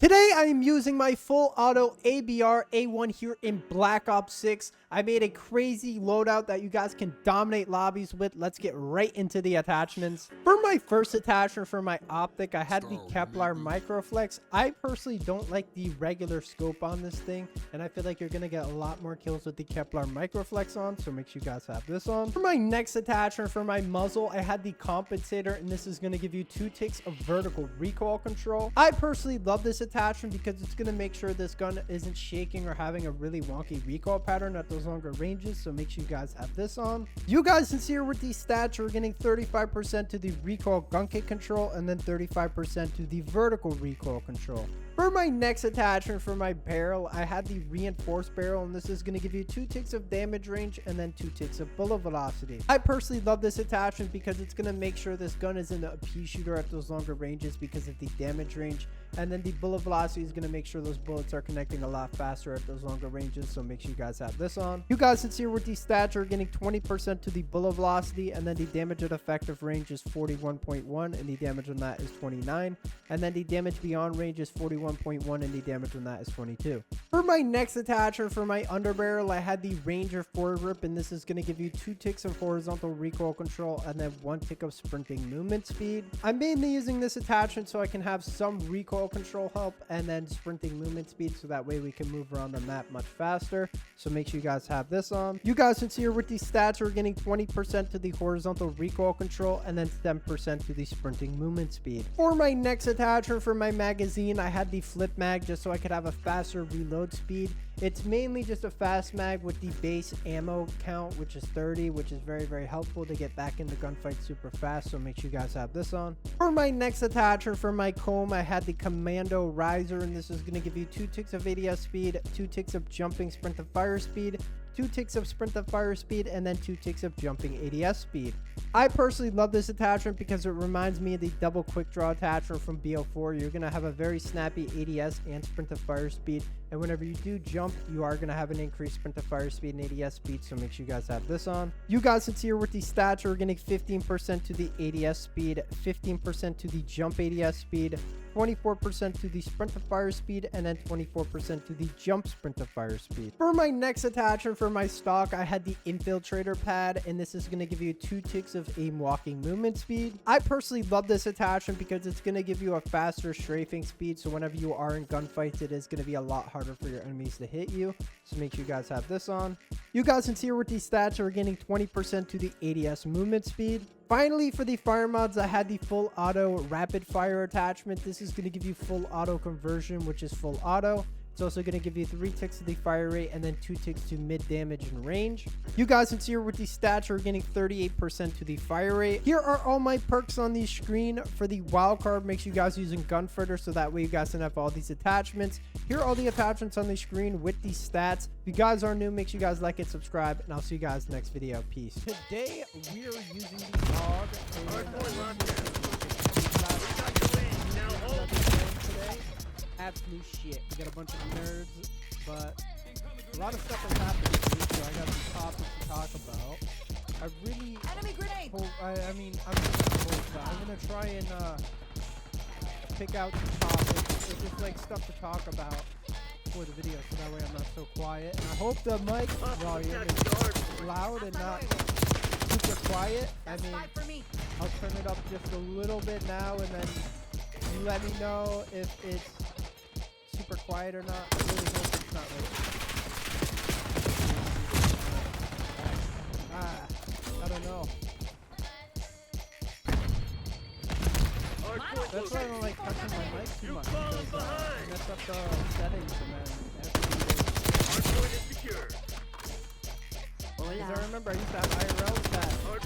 Today I am using my full auto ABR A1 here in Black Ops 6. I made a crazy loadout that you guys can dominate lobbies with. Let's get right into the attachments. For my first attachment for my optic, I had the Kevlar Microflex. I personally don't like the regular scope on this thing, and I feel like you're going to get a lot more kills with the Kevlar Microflex on, so make sure you guys have this on. For my next attachment for my muzzle, I had the compensator, and this is going to give you 2 ticks of vertical recoil control. I personally love this attachment because it's going to make sure this gun isn't shaking or having a really wonky recoil pattern at those longer ranges, so make sure you guys have this on. You guys can see here with these stats, we're getting 35% to the recoil gun kick control and then 35% to the vertical recoil control. For my next attachment for my barrel, I had the reinforced barrel, and this is going to give you 2 ticks of damage range and then 2 ticks of bullet velocity. I personally love this attachment because it's going to make sure this gun isn't a pea shooter at those longer ranges because of the damage range, and then the bullet velocity is going to make sure those bullets are connecting a lot faster at those longer ranges, so make sure you guys have this on. You guys can see with these stats, we're getting 20% to the bullet velocity, and then the damage at effective range is 41.1, and the damage on that is 29, and then the damage beyond range is 41.1, and the damage on that is 22. For my next attachment for my underbarrel, I had the Ranger forward grip, and this is going to give you 2 ticks of horizontal recoil control and then 1 tick of sprinting movement speed. I'm mainly using this attachment so I can have some recoil control help and then sprinting movement speed, so that way we can move around the map much faster, so make sure you guys have this on. You guys can see here with these stats, we're getting 20% to the horizontal recoil control and then 10% to the sprinting movement speed. For my next attachment for my magazine, I had the flip mag just so I could have a faster reload speed. It's mainly just a fast mag with the base ammo count, which is 30, which is very helpful to get back into gunfights super fast, so make sure you guys have this on. For my next attachment for my comb, I had the Commando Riser, and this is going to give you 2 ticks of ADS speed, 2 ticks of jumping sprint to fire speed, 2 ticks of sprint to fire speed, and then 2 ticks of jumping ADS speed. I personally love this attachment because it reminds me of the double quick draw attachment from BO4. You're going to have a very snappy ADS and sprint to fire speed, and whenever you do jump, you are going to have an increased sprint to fire speed and ADS speed, so make sure you guys have this on. You guys can see here with these stats, we're getting 15% to the ADS speed, 15% to the jump ADS speed, 24% to the sprint to fire speed, and then 24% to the jump sprint to fire speed. For my next attachment for my stock, I had the Infiltrator pad, and this is going to give you 2 ticks of aim walking movement speed. I personally love this attachment because it's going to give you a faster strafing speed, so whenever you are in gunfights, it is going to be a lot harder for your enemies to hit you, so make sure you guys have this on. You guys can see here with these stats, we're getting 20% to the ADS movement speed. Finally, for the fire mods, I had the full auto rapid fire attachment. This is going to give you full auto conversion, which is full auto. It's also going to give you 3 ticks to the fire rate and then 2 ticks to mid damage and range. You guys can see here with these stats, we're getting 38% to the fire rate. Here are all my perks on the screen. For the wild card, make sure you guys using Gunfighter, so that way you guys can have all these attachments. Here are all the attachments on the screen with these stats. If you guys are new, make sure you guys like it, subscribe, and I'll see you guys next video. Peace. Today, we are using the dog. Absolute shit. We got a bunch of nerds, but a lot of stuff has happened this week, so I got some topics to talk about. I really enemy grenade. I'm gonna try and pick out some topics. It's just like stuff to talk about for the video, so that way I'm not so quiet. And I hope the mic volume is loud and not super quiet. I mean, I'll turn it up just a little bit now, and then you let me know if it's super quiet or not. I really hope it's not like I don't know. That's why I don't like touching my mic too much, because I mess up the settings and then because I remember I used to have IRLs that would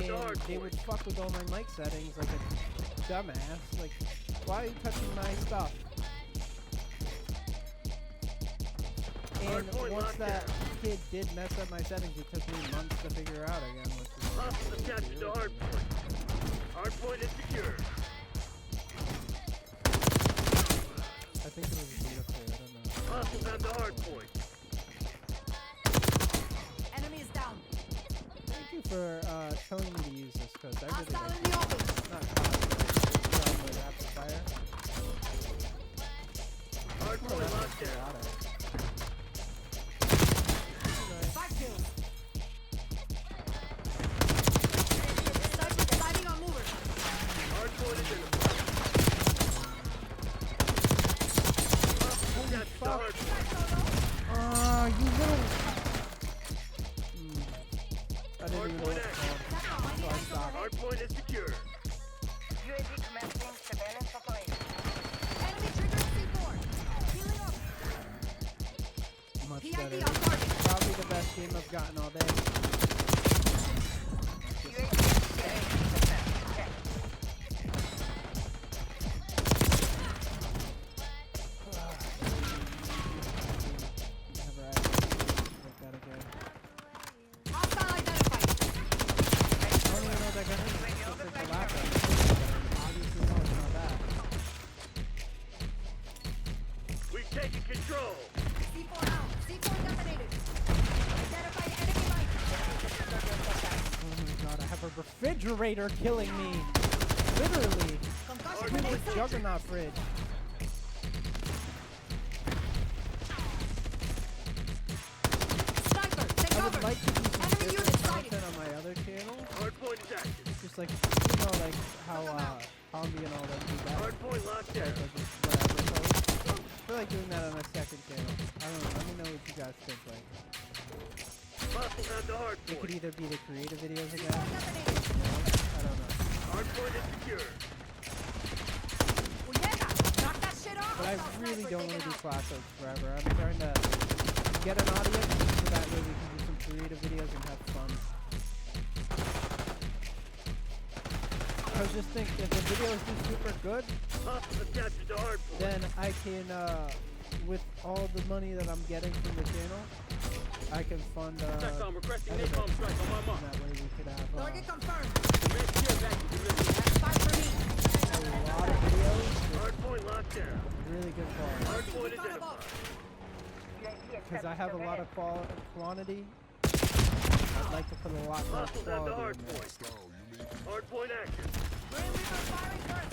go over and they would fuck with all my mic settings like a dumbass. Like, why are you touching my stuff? And once that kid did mess up my settings, it took me months to figure out again. Hostile attached to hard point. Hard point is secure. I think it was a beta player, I don't know. Hostiles at the hard point. Enemy is down. Thank you for telling me to use this, because I really Hostile like in the open. it. Not rapid fire. down. 5 kills. Sniper sliding on mover. Hardpoint identified. That's the fuck. hardpoint. Oh, you little. I didn't even know Hardpoint what to call. active. So I stopped. Hardpoint is secure. UAV commencing surveillance operation. Enemy trigger C4. Healing up. Much PID better. on target. Probably the best game I've gotten all day. UAV surveillance success. Check. Never actually like that again. Hostile identified. I don't even know that gun is. It's like the last one. Obviously, no, it's not that. We've taken control. C4 out. C4 detonated. Identify enemy light. Oh my god, I have a refrigerator killing me. Literally. Concussion It's grenade. a juggernaut fridge. Sniper, take I would cover. like to do some Enemy different unit sighted. content on my other channel. Hardpoint is active. Just like, you know, like how Hombi and all that do that. Hardpoint locked Like, down. just whatever. So I feel like doing that on my second channel. I don't know. Let me know what you guys think. Like, Hostiles have the it could hardpoint. either be the creative videos C4 again. detonated. You know? I don't know. Hardpoint is secure. Puñeta, knock that shit off. But I Hostile really sniper don't want to taken do out. classics forever. I'm trying to get an audience so that way we can do some creative videos and have fun. I was just thinking, if the videos do super good, Hostiles have captured the hardpoint. then I can, with all the money that I'm getting from the channel, I can fund, SATCOM requesting editors. napalm strike on my And mark. that way we could have, Target confirmed. Command shield active. That's 5 for me. a lot of videos with Hardpoint locked down. really good quality. Hardpoint C4 above. identified. UAV Because I have a lot of surveillance. quantity, I'd like to put a lot more Hostiles have the quality in there. hardpoint. Hardpoint active. Grim Reaper firing for effect.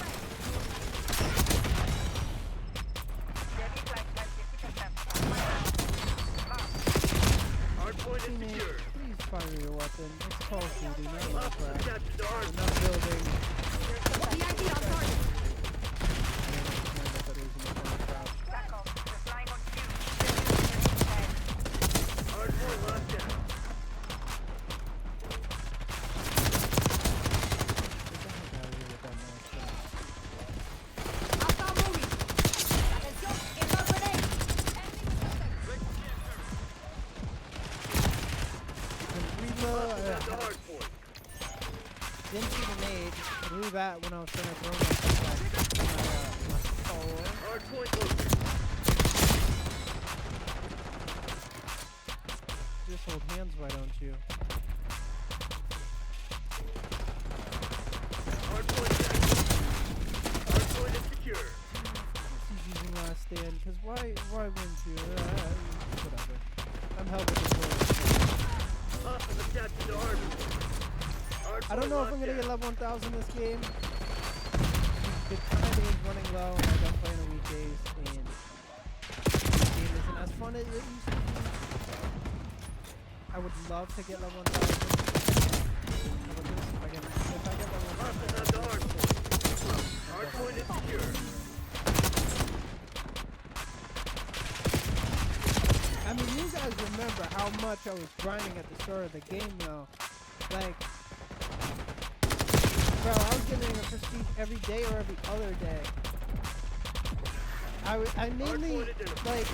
UAV flight time 50%. Hardpoint is Teammate, secure. please find me a weapon. It's Call of Duty, not Hostiles have Minecraft. captured the We're hardpoint. not building. PID on target. Tackle. Replying on cue. Hardpoint locked down. Hostile moving. Atención, indoor grenade. Hostiles have the hardpoint. Didn't see the nade. Threw that when I was trying to throw my forward. Hardpoint located. Just hold hands, why don't you? Hardpoint is active. Hardpoint is secure. He's using last stand, because why wouldn't you? Whatever. I'm helping the boys. Hostiles have captured the hardpoint. I don't know if I'm gonna get level 1000 this game. The time is running low, and I'm playing on weekdays, and this game isn't as fun as it used to be. I would love to get level 1000. If I get level 1000. Hostiles have the hardpoint. Hardpoint is secure. I mean, you guys remember how much I was grinding at the start of the game, though. Like, bro, I was getting a prestige every day or every other day. I mainly, like,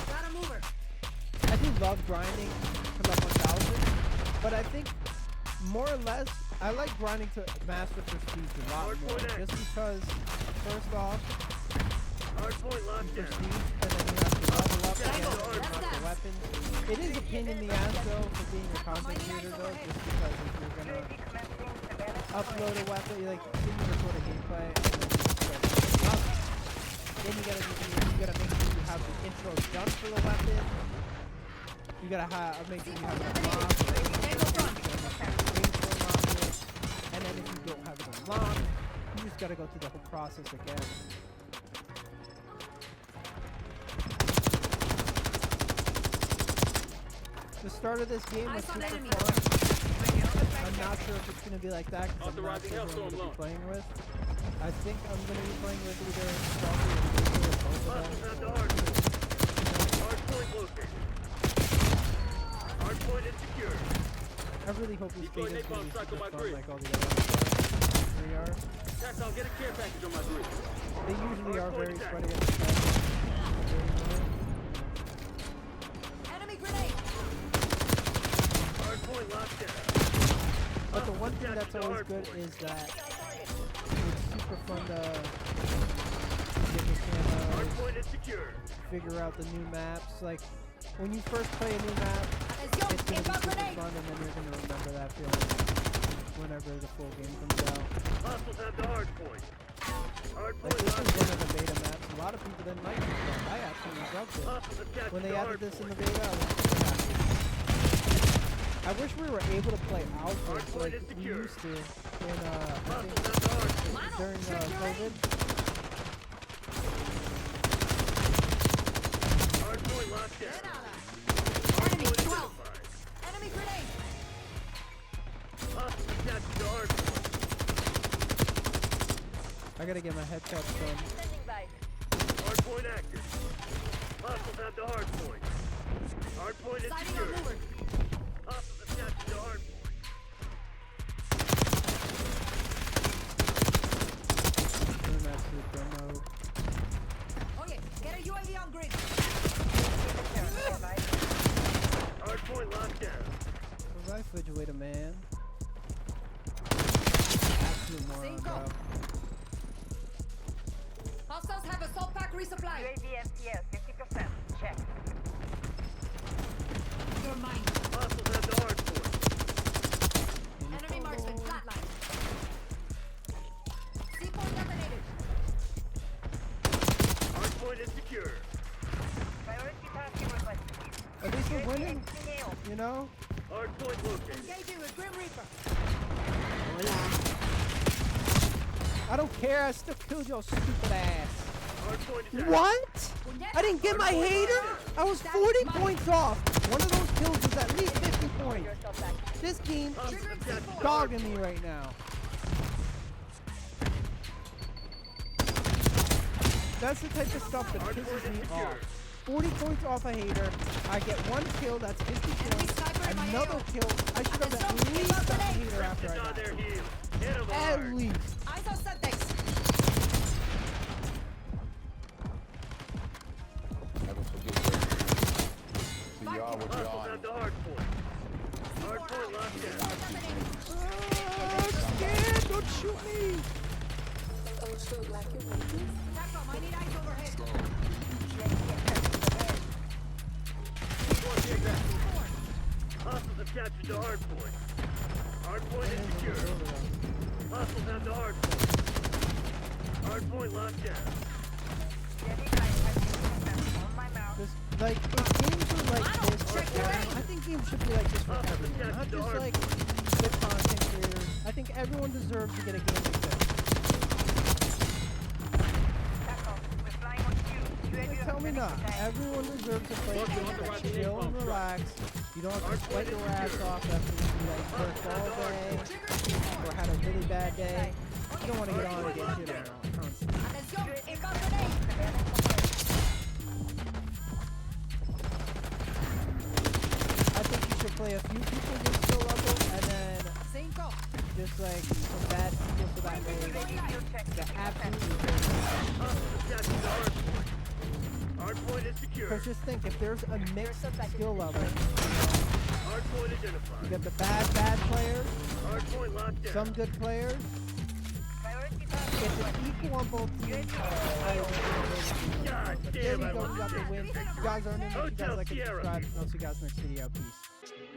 Got a mover. I do love grinding to level 1000, but I think more or less, I like grinding to master prestige a lot more. Just because, first off, Hardpoint locked down. prestige, and then you have to level up again Tango, to unlock the weapons. It is a pain in the ass though for being a content creator though, just because if you're gonna UAV commencing surveillance upload a weapon, you like then you record a gameplay, and then you gotta make sure you have the intro done for the weapon. You gotta make sure you have it unlocked. Tango front. And then if you don't have it unlocked, you just gotta go through the whole process again. The start of this game was Eyes on super enemy. fun. I'm not sure if it's going to be like that because I'm not Authorizing sure who I'm hellstorm going to be launch. playing with. I think I'm going to be playing with either Stalker or both of Hostiles have the them. hard point. Hard point located. Hard point is secure. I really hope this Deploy game is going napalm to be strike on super my fun grid. like all the other ones they are. Cats, I'll get a care package on my grid. They usually are very Hardpoint spread against each other. Enemy grenade. Hard point locked down. But the one thing that's always good is that it's super fun to get the Hard cameras, point is secure. figure out the new maps. Like, when you first play a new map, Atención, it's going to be inbound super grenade. fun, and then you're going to remember that feeling whenever the full game comes out. Hostiles have the hard point. Hard Like, point this is locked one down. of the beta maps. A lot of people didn't like this map. I absolutely loved it. Hostiles have captured When they the added hard this in the point. beta, I was super happy. I wish we were able to play outwards Hardpoint like is we secure. used to in, I Hostiles think, have the hard point. during COVID. Hard point locked down. Grenada. Hard Enemy point 12. identified. Enemy grenade. Hostiles have captured the hard point. I gotta get my headshots done. Standing by. Hard point active. Hostiles have the hard point. Hard point is Sighting secure. on mover. Hostiles have captured the hard point. Doing that super mode. Okay, get a UAV on grid. Hard point locked down. Revive Refrigerator, man. Absolute moron, Cinco. bro. Hostiles have assault pack resupply. UAV FPS 50%. Check. You're mine. Hostiles have the hard point. Enemy marksman flatline. C4 detonated. Hard point is secure. Priority tasking requested. At least we're winning, UAV you know? Hard point located. Engaging with Grim Reaper. I don't care, I still killed your stupid ass. Hard point is active. What? I didn't get my hater? I was 40 points off. One of those kills was at least 50 points. yourself back. This game Hostiles is have captured the hard dogging point. me right now. That's the type of stuff that Hard point pisses is me secure. off. 40 points off a hater. I get one kill, that's 50 points. sniper in my Another AO. kill. I should have at Atención, least inbound got a grenade. hater after I Is on got their him. heels. Hit 'em At hard. least. Eyes on Semtex. Never forget that. So y'all what Hostiles y'all have the hard point. Hard point locked down. Detonated. I'm scared. Don't shoot me. TACOM, I need eyes overhead. Hostiles have captured the hard point. Hard point is secure. Hostiles have the hard point. Hard point locked down. UAV flight 50% on my mouth. Just like if games are like this, check your aim. I think games should be like this for everyone, not just like the content creators. I think everyone deserves to get a game like this. TACOM, we're flying on cue. UAV Like, tell me ready not. for takeoff. Everyone deserves to play a game that's chill and relax. You don't have to sweat your ass off after you like worked all day or had a really bad day. You don't want to get on and get shit on constantly. Atención, inbound grenade. I think you should play a few people your skill level and then Cinco. just like some bad people so that way the absolutely Hostiles have captured the hard point. Hard point is secure. because just think if there's a mixed skill level, Hard point you identified. got the bad players, Hard point locked down. some good players. Priority tasking If it's equal on both teams, God there damn, we I go, we want got the this win. victory. You guys are in it. You guys Hotel like and Sierra. subscribe. I'll see you guys next video. Peace.